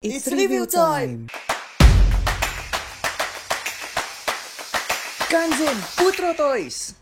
It's review time. Kanzen Putra Toys.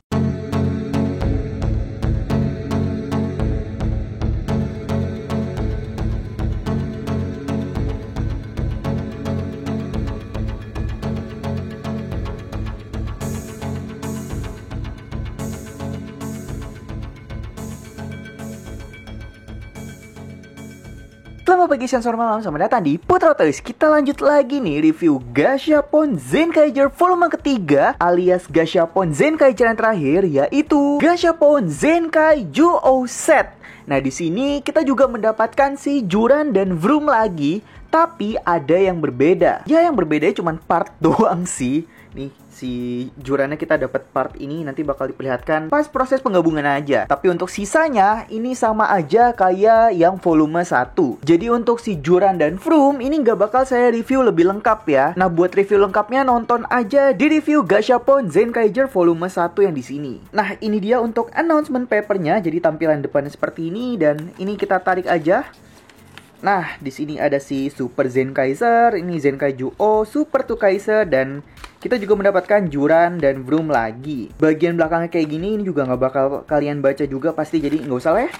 Selamat pagi, siang, sore, malam, selamat datang di Putra Toys. Kita lanjut lagi nih review Gashapon Zenkaiger volume ketiga alias Gashapon Zenkaiger yang terakhir, yaitu Gashapon Zenkaiju Set. Nah, di sini kita juga mendapatkan si Juran dan Vroom lagi, tapi ada yang berbeda. Ya, yang berbeda cuma part doang sih. Nih, si Jurannya kita dapat part ini nanti bakal diperlihatkan pas proses penggabungan aja. Tapi untuk sisanya ini sama aja kayak yang volume 1. Jadi untuk si Juran dan Vroom ini nggak bakal saya review lebih lengkap ya. Nah, buat review lengkapnya nonton aja di review Gashapon Zenkaiger volume 1 yang di sini. Nah, ini dia untuk announcement papernya. Jadi tampilan depannya seperti ini dan ini kita tarik aja. Nah, di sini ada si Super Zenkaiser, ini Zenkaiju Super Kaiser, dan kita juga mendapatkan Juran dan Vroom lagi. Bagian belakangnya kayak gini, ini juga nggak bakal kalian baca juga pasti, jadi nggak usah lah ya.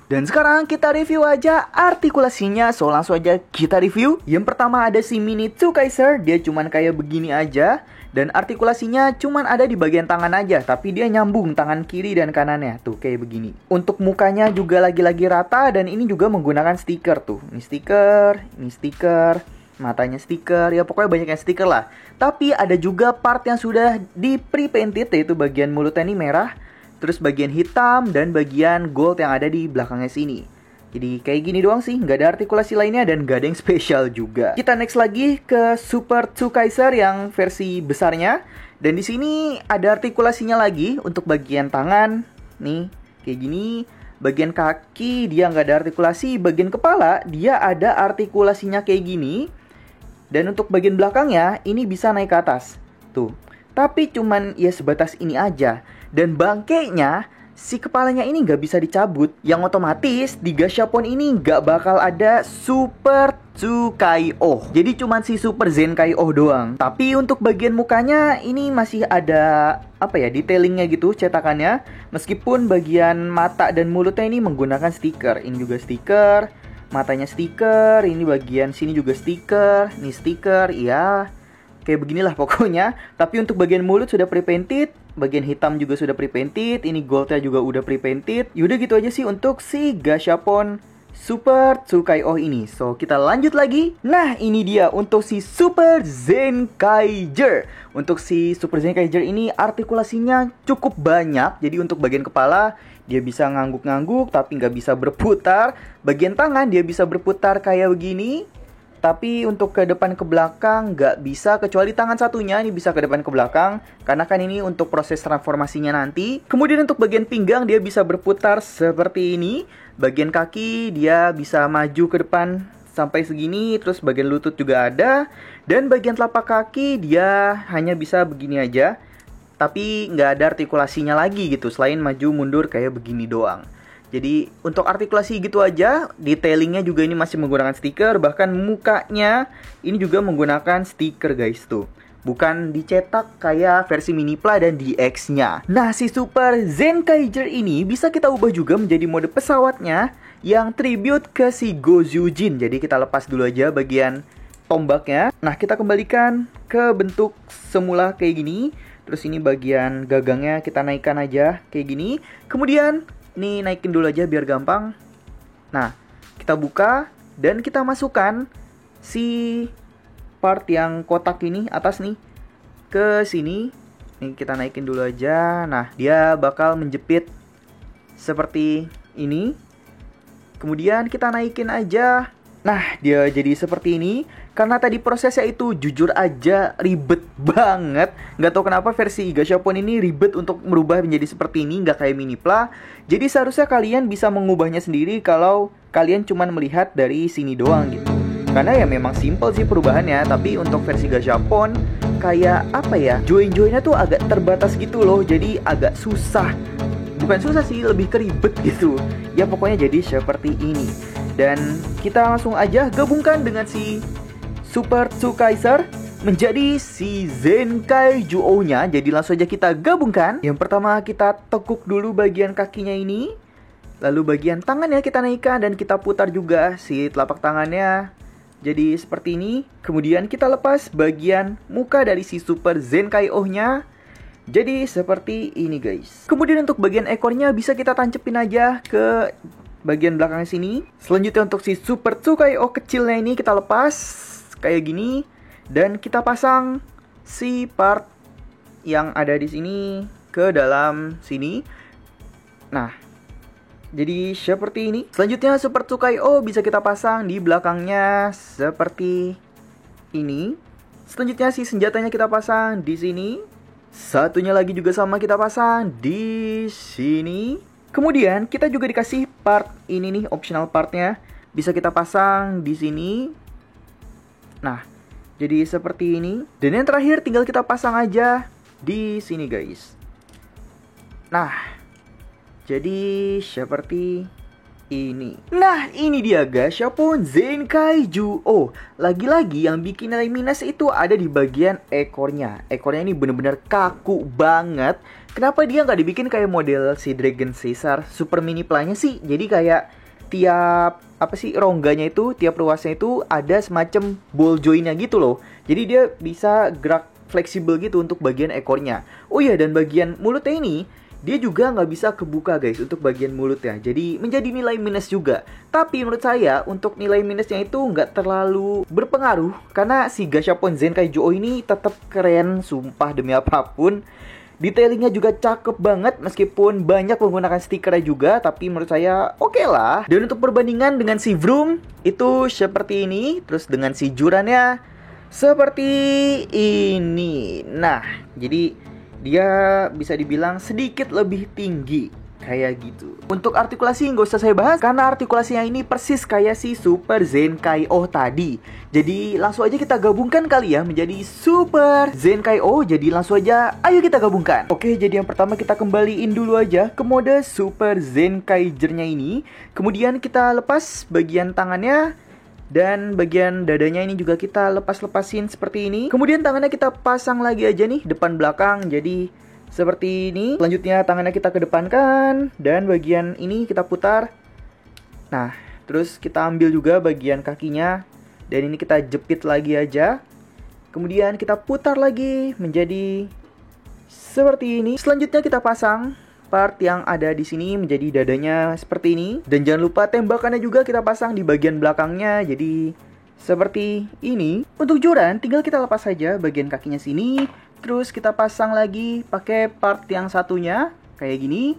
Dan sekarang kita review aja artikulasinya, so langsung aja kita review. Yang pertama ada si Mini Kaiser, dia cuman kayak begini aja. Dan artikulasinya cuman ada di bagian tangan aja, tapi dia nyambung tangan kiri dan kanannya, tuh kayak begini. Untuk mukanya juga lagi-lagi rata, dan ini juga menggunakan stiker tuh. Ini stiker, matanya stiker, ya pokoknya banyak yang stiker lah. Tapi ada juga part yang sudah di pre-painted, yaitu bagian mulutnya ini merah, terus bagian hitam, dan bagian gold yang ada di belakangnya sini. Jadi kayak gini doang sih, nggak ada artikulasi lainnya dan nggak ada yang spesial juga. Kita next lagi ke Super Kaiser yang versi besarnya. Dan di sini ada artikulasinya lagi untuk bagian tangan, nih kayak gini. Bagian kaki dia nggak ada artikulasi, bagian kepala dia ada artikulasinya kayak gini. Dan untuk bagian belakangnya ini bisa naik ke atas, tuh. Tapi cuman ya sebatas ini aja. Dan bangkainya, si kepalanya ini nggak bisa dicabut, yang otomatis di Gashapon ini nggak bakal ada Super Tsukaio. Jadi cuman si Super Zenkaio doang. Tapi untuk bagian mukanya ini masih ada detailingnya gitu, cetakannya. Meskipun bagian mata dan mulutnya ini menggunakan stiker. Ini juga stiker, matanya stiker, ini bagian sini juga stiker, ini stiker, ya. Kayak beginilah pokoknya. Tapi untuk bagian mulut sudah pre-painted, bagian hitam juga sudah pre-painted, ini goldnya juga udah pre-painted. Yaudah gitu aja sih untuk si Gashapon Super Tsukaio ini. So kita lanjut lagi. Nah, ini dia untuk si Super Zenkaiger. Untuk si Super Zenkaiger ini artikulasinya cukup banyak. Jadi untuk bagian kepala dia bisa ngangguk-ngangguk tapi nggak bisa berputar. Bagian tangan dia bisa berputar kayak begini. Tapi untuk ke depan ke belakang nggak bisa, kecuali tangan satunya ini bisa ke depan ke belakang, karena kan ini untuk proses transformasinya nanti. Kemudian untuk bagian pinggang dia bisa berputar seperti ini. Bagian kaki dia bisa maju ke depan sampai segini, terus bagian lutut juga ada. Dan bagian telapak kaki dia hanya bisa begini aja, tapi nggak ada artikulasinya lagi gitu, selain maju mundur kayak begini doang. Jadi untuk artikulasi gitu aja, detailingnya juga ini masih menggunakan stiker. Bahkan mukanya ini juga menggunakan stiker guys tuh. Bukan dicetak kayak versi Minipla dan DX-nya. Nah, si Super Zenkaiger ini bisa kita ubah juga menjadi mode pesawatnya yang tribute ke si Gozyujin. Jadi kita lepas dulu aja bagian tombaknya. Nah, kita kembalikan ke bentuk semula kayak gini. Terus ini bagian gagangnya kita naikkan aja kayak gini. Kemudian ini naikin dulu aja biar gampang. Nah, kita buka dan kita masukkan si part yang kotak ini atas nih ke sini. Nih kita naikin dulu aja. Nah, dia bakal menjepit seperti ini. Kemudian kita naikin aja. Nah, dia jadi seperti ini. Karena tadi prosesnya itu jujur aja ribet banget. Nggak tahu kenapa versi Gashapon ini ribet untuk merubah menjadi seperti ini, nggak kayak Minipla. Jadi seharusnya kalian bisa mengubahnya sendiri kalau kalian cuma melihat dari sini doang gitu. Karena ya memang simple sih perubahannya. Tapi untuk versi Gashapon kayak join-joinnya tuh agak terbatas gitu loh. Jadi agak susah. Bukan susah sih, lebih keribet gitu. Ya pokoknya jadi seperti ini. Dan kita langsung aja gabungkan dengan si Super Tsukaiser menjadi si Zenkaiju nya. Jadi langsung aja kita gabungkan. Yang pertama kita tekuk dulu bagian kakinya ini. Lalu bagian tangannya kita naikkan dan kita putar juga si telapak tangannya. Jadi seperti ini. Kemudian kita lepas bagian muka dari si Super Zenkai-Oh nya. Jadi seperti ini guys. Kemudian untuk bagian ekornya bisa kita tancepin aja ke bagian belakang sini. Selanjutnya untuk si Super Tsukai-Oh kecilnya ini kita lepas kayak gini. Dan kita pasang si part yang ada di sini ke dalam sini. Nah, jadi seperti ini. Selanjutnya Super Tsukai-Oh bisa kita pasang di belakangnya seperti ini. Selanjutnya si senjatanya kita pasang di sini. Satunya lagi juga sama kita pasang di sini. Kemudian kita juga dikasih part ini nih, optional partnya. Bisa kita pasang di sini. Nah, jadi seperti ini. Dan yang terakhir tinggal kita pasang aja di sini guys. Nah, jadi seperti ini. Nah, ini dia Gashapon Zenkaiju. Oh, lagi-lagi yang bikin nilai minus itu ada di bagian ekornya. Ekornya ini bener-bener kaku banget. Kenapa dia nggak dibikin kayak model si Dragon Caesar Super Mini Pla-nya sih? Jadi kayak tiap rongganya itu, tiap ruasnya itu ada semacam ball joint-nya gitu loh. Jadi dia bisa gerak fleksibel gitu untuk bagian ekornya. Oh iya, dan bagian mulutnya ini dia juga nggak bisa kebuka guys untuk bagian mulutnya. Jadi menjadi nilai minus juga. Tapi menurut saya untuk nilai minusnya itu nggak terlalu berpengaruh. Karena si Gashapon Zenkaiju ini tetap keren, sumpah demi apapun. Detailingnya juga cakep banget meskipun banyak menggunakan stikernya juga. Tapi menurut saya oke lah. Dan untuk perbandingan dengan si Vroom itu seperti ini. Terus dengan si Jurannya seperti ini. Nah, jadi dia bisa dibilang sedikit lebih tinggi kayak gitu. Untuk artikulasi nggak usah saya bahas karena artikulasinya ini persis kayak si Super Zenkai-Oh tadi. Jadi langsung aja kita gabungkan kali ya menjadi Super Zenkai-Oh. Jadi langsung aja ayo kita gabungkan. Oke, jadi yang pertama kita kembaliin dulu aja ke mode Super Zenkaiger-nya ini. Kemudian kita lepas bagian tangannya. Dan bagian dadanya ini juga kita lepas-lepasin seperti ini. Kemudian tangannya kita pasang lagi aja nih depan belakang. Jadi seperti ini. Selanjutnya tangannya kita kedepankan. Dan bagian ini kita putar. Nah, terus kita ambil juga bagian kakinya. Dan ini kita jepit lagi aja. Kemudian kita putar lagi menjadi seperti ini. Selanjutnya kita pasang part yang ada di sini menjadi dadanya seperti ini. Dan jangan lupa tembakannya juga kita pasang di bagian belakangnya. Jadi seperti ini. Untuk Juran tinggal kita lepas saja bagian kakinya sini. Terus kita pasang lagi pakai part yang satunya kayak gini.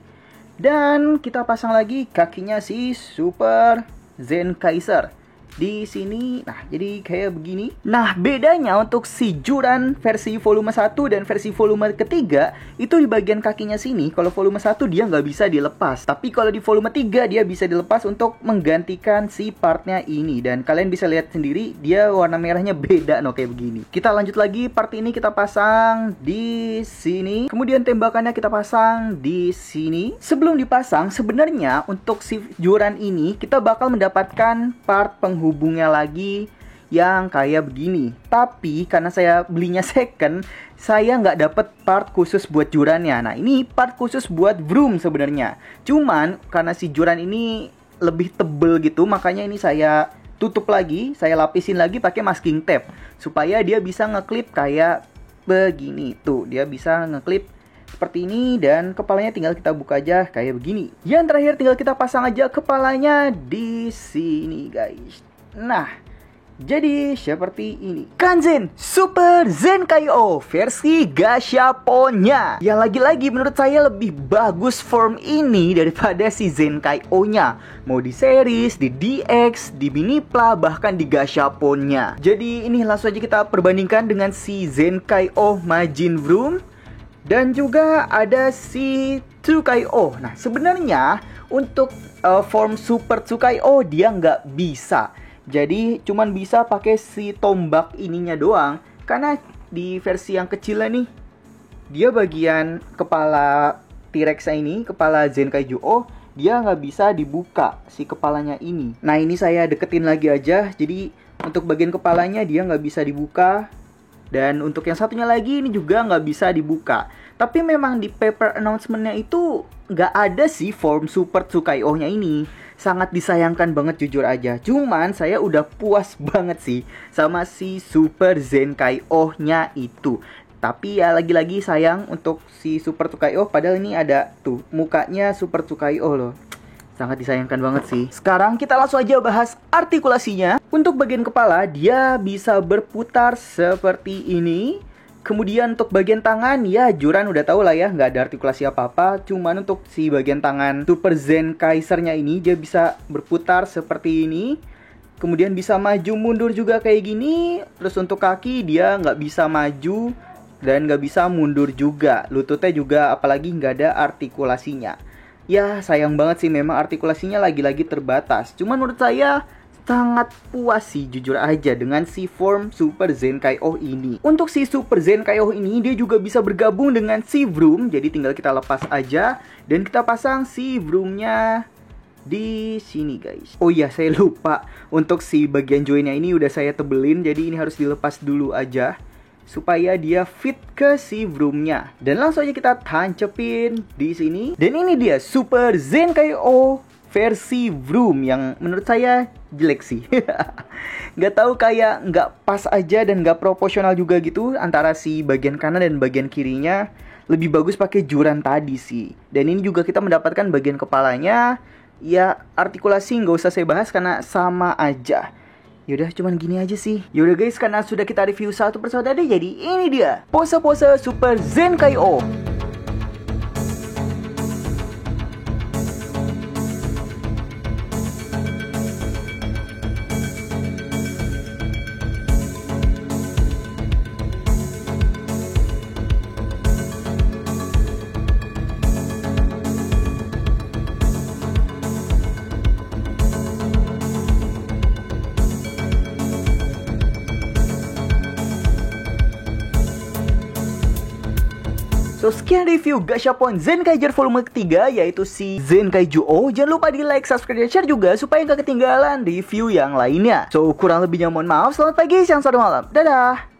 Dan kita pasang lagi kakinya si Super Zenkaiser di sini. Nah, jadi kayak begini. Nah, bedanya untuk si Juran versi volume 1 dan versi volume ketiga itu di bagian kakinya sini. Kalau volume 1 dia nggak bisa dilepas. Tapi kalau di volume 3 dia bisa dilepas untuk menggantikan si partnya ini. Dan kalian bisa lihat sendiri dia warna merahnya beda no kayak begini. Kita lanjut lagi, part ini kita pasang di sini. Kemudian tembakannya kita pasang di sini. Sebelum dipasang, sebenarnya untuk si Juran ini kita bakal mendapatkan part penghubungnya lagi yang kayak begini. Tapi karena saya belinya second, saya nggak dapet part khusus buat Jurannya. Nah, ini part khusus buat Vroom sebenarnya. Cuman karena si Juran ini lebih tebel gitu, makanya ini saya tutup lagi, saya lapisin lagi pakai masking tape supaya dia bisa ngeklip kayak begini. Tuh, dia bisa ngeklip seperti ini dan kepalanya tinggal kita buka aja kayak begini. Yang terakhir tinggal kita pasang aja kepalanya di sini, guys. Nah, jadi seperti ini Kanzen Super Zenkai-Oh versi Gashaponnya. Yang lagi-lagi menurut saya lebih bagus form ini daripada si Zenkai-Oh-nya. Mau di series, di DX, di Minipla, bahkan di Gashaponnya. Jadi ini langsung aja kita perbandingkan dengan si Zenkai-Oh Majin Vroom. Dan juga ada si Tsukai-Oh. Nah, sebenarnya untuk form Super Tsukai-Oh dia nggak bisa. Jadi cuman bisa pakai si tombak ininya doang. Karena di versi yang kecilnya nih, dia bagian kepala T-Rex ini, kepala Zenkaiju-Oh, dia nggak bisa dibuka si kepalanya ini. Nah, ini saya deketin lagi aja. Jadi untuk bagian kepalanya dia nggak bisa dibuka. Dan untuk yang satunya lagi ini juga nggak bisa dibuka. Tapi memang di paper announcement-nya itu nggak ada sih form Super Tsukaio-nya ini. Sangat disayangkan banget jujur aja. Cuman saya udah puas banget sih sama si Super Zenkai-Oh-nya itu. Tapi ya lagi-lagi sayang untuk si Super Tsukaio. Padahal ini ada tuh mukanya Super Tsukaio loh. Sangat disayangkan banget sih. Sekarang kita langsung aja bahas artikulasinya. Untuk bagian kepala, dia bisa berputar seperti ini. Kemudian untuk bagian tangan, ya Juran udah tahu lah ya, nggak ada artikulasi apa-apa. Cuman untuk si bagian tangan Super Zenkaiser-nya ini, dia bisa berputar seperti ini. Kemudian bisa maju mundur juga kayak gini. Terus untuk kaki, dia nggak bisa maju dan nggak bisa mundur juga. Lututnya juga apalagi nggak ada artikulasinya. Ya sayang banget sih memang artikulasinya lagi-lagi terbatas. Cuman menurut saya sangat puas sih jujur aja dengan si form Super Zenkai-Oh ini. Untuk si Super Zenkai-Oh ini dia juga bisa bergabung dengan si Vroom. Jadi tinggal kita lepas aja dan kita pasang si Vroom-nya di sini guys. Oh iya saya lupa, untuk si bagian joinnya ini udah saya tebelin. Jadi ini harus dilepas dulu aja supaya dia fit ke si Vroom-nya. Dan langsung aja kita tancepin di sini. Dan ini dia Super Zenkai-Oh versi Vroom yang menurut saya jelek sih. Nggak tahu, kayak nggak pas aja dan nggak proporsional juga gitu antara si bagian kanan dan bagian kirinya. Lebih bagus pakai Juran tadi sih. Dan ini juga kita mendapatkan bagian kepalanya. Ya artikulasi nggak usah saya bahas karena sama aja. Yaudah cuman gini aja sih. Yaudah guys, karena sudah kita review satu persatu tadi, jadi ini dia pose-pose Super Zenkai-Oh. So sekian review Gashapon Zenkaiger volume ketiga, yaitu si Zenkaiju-Oh. Jangan lupa di like, subscribe, dan share juga supaya nggak ketinggalan review yang lainnya. So kurang lebihnya mohon maaf. Selamat pagi, siang, sore, malam. Dadah.